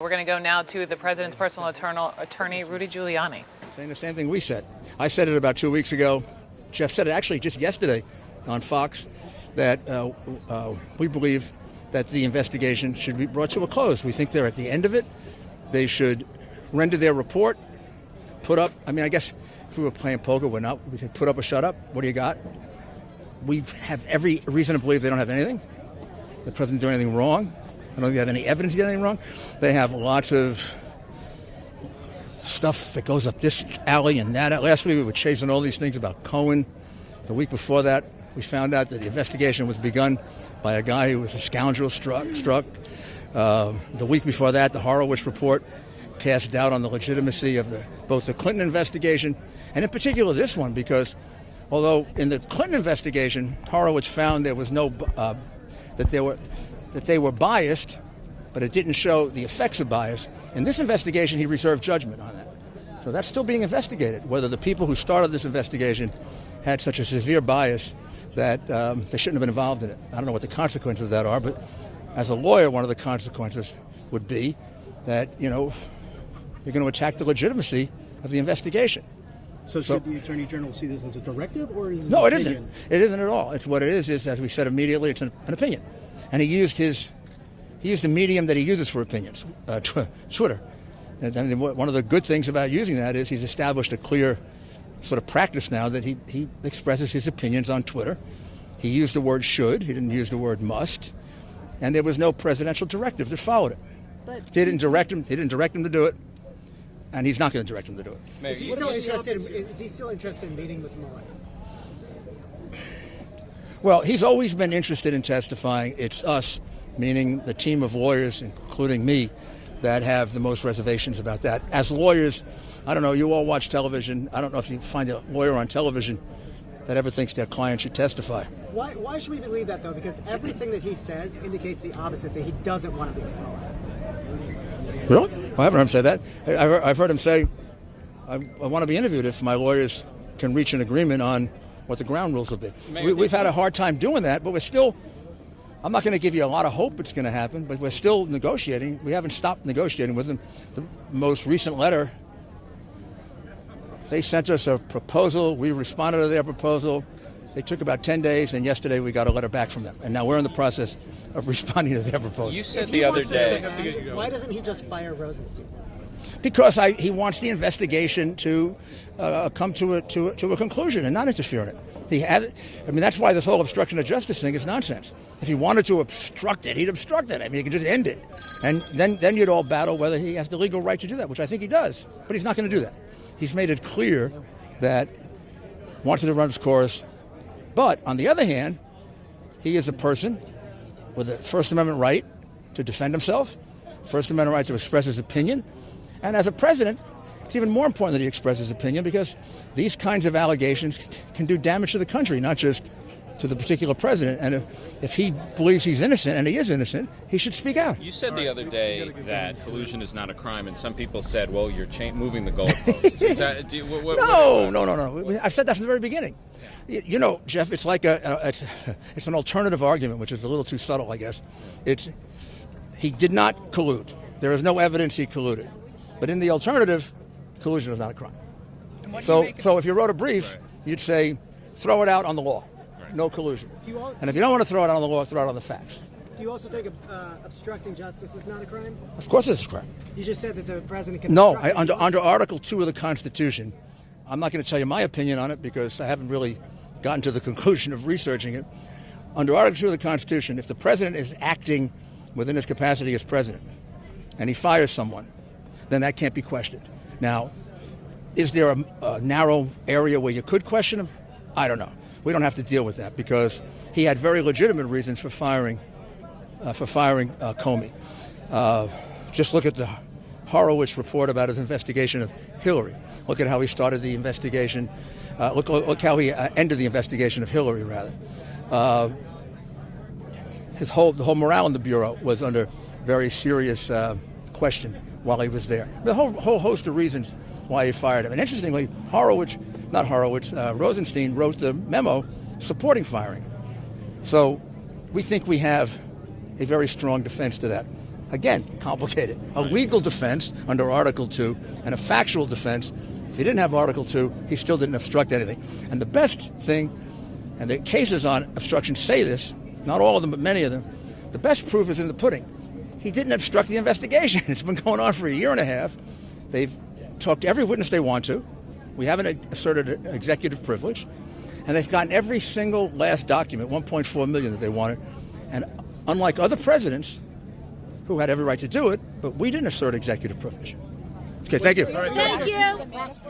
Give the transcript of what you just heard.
We're going to go now to the president's personal attorney, Rudy Giuliani. Saying the same thing we said. I said it about 2 weeks ago. Jeff said it actually just yesterday on Fox that we believe that the investigation should be brought to a close. We think they're at the end of it. They should render their report, put up, I guess if we were playing poker, we'd say put up or shut up. What do you got? We have every reason to believe they don't have anything. The president did anything wrong. I don't think they have any evidence he did anything wrong. They have lots of stuff that goes up this alley and that. Last week we were chasing all these things about Cohen. The week before that, we found out that the investigation was begun by a guy who was a scoundrel struck. The week before that, the Horowitz report cast doubt on the legitimacy of both the Clinton investigation and in particular this one, because although in the Clinton investigation, Horowitz found there was no that they were biased, but it didn't show the effects of bias. In this investigation, he reserved judgment on that. So that's still being investigated, whether the people who started this investigation had such a severe bias that they shouldn't have been involved in it. I don't know what the consequences of that are, but as a lawyer, one of the consequences would be that, you're going to attack the legitimacy of the investigation. So should the Attorney General see this as a directive, or is it No, it isn't. It isn't at all. It's what it is, as we said immediately, it's an opinion. And he used the medium that he uses for opinions, Twitter. And one of the good things about using that is he's established a clear sort of practice now that he expresses his opinions on Twitter. He used the word should. He didn't use the word must. And there was no presidential directive that followed it. But he didn't direct him to do it, and he's not going to direct him to do it. Is he still interested in meeting with Mueller? Well, he's always been interested in testifying. It's us, meaning the team of lawyers, including me, that have the most reservations about that. As lawyers, I don't know, you all watch television. I don't know if you find a lawyer on television that ever thinks their client should testify. Why should we believe that, though? Because everything that he says indicates the opposite, that he doesn't want to be with Mueller. Really? I haven't heard him say that. I've heard him say, I want to be interviewed if my lawyers can reach an agreement on what the ground rules will be. We've had a hard time doing that, but we're still, I'm not going to give you a lot of hope it's going to happen, but we're still negotiating. We haven't stopped negotiating with them. The most recent letter, they sent us a proposal. We responded to their proposal. They took about 10 days, and yesterday we got a letter back from them. And now we're in the process of responding to their proposal. You said the other day. Why doesn't he just fire Rosenstein? Because he wants the investigation to come to a conclusion and not interfere in it. That's why this whole obstruction of justice thing is nonsense. If he wanted to obstruct it, he'd obstruct it. He could just end it. And then you'd all battle whether he has the legal right to do that, which I think he does. But he's not going to do that. He's made it clear that he wants to run his course. But on the other hand, he is a person with a First Amendment right to defend himself, First Amendment right to express his opinion. And as a president, it's even more important that he expresses his opinion, because these kinds of allegations can do damage to the country, not just to the particular president. And if he believes he's innocent, and he is innocent, he should speak out. You said the other day that collusion is not a crime, and some people said, well, you're moving the goalposts. Is that, No. I've said that from the very beginning. Jeff, it's like it's an alternative argument, which is a little too subtle, I guess. He did not collude. There is no evidence he colluded. But in the alternative, collusion is not a crime. So if you wrote a brief, you'd say, throw it out on the law. Right. No collusion. And if you don't want to throw it out on the law, throw it out on the facts. Do you also think obstructing justice is not a crime? Of course it's a crime. You just said that the president can... No, under Article 2 of the Constitution, I'm not going to tell you my opinion on it because I haven't really gotten to the conclusion of researching it. Under Article 2 of the Constitution, if the president is acting within his capacity as president and he fires someone, then that can't be questioned. Now, is there a narrow area where you could question him? I don't know. We don't have to deal with that because he had very legitimate reasons for firing Comey. Just look at the Horowitz report about his investigation of Hillary. Look at how he started the investigation. Look how he ended the investigation of Hillary, rather. The whole morale in the Bureau was under very serious question while he was there. The whole host of reasons why he fired him. And interestingly, Rosenstein wrote the memo supporting firing him. So we think we have a very strong defense to that. Again, complicated. A legal defense under Article 2 and a factual defense. If he didn't have Article 2, he still didn't obstruct anything. And the best thing, and the cases on obstruction say this, not all of them, but many of them, the best proof is in the pudding. He didn't obstruct the investigation. It's been going on for a year and a half. They've talked to every witness they want to. We haven't asserted executive privilege. And they've gotten every single last document, 1.4 million that they wanted. And unlike other presidents who had every right to do it, but we didn't assert executive privilege. Okay, thank you. Thank you.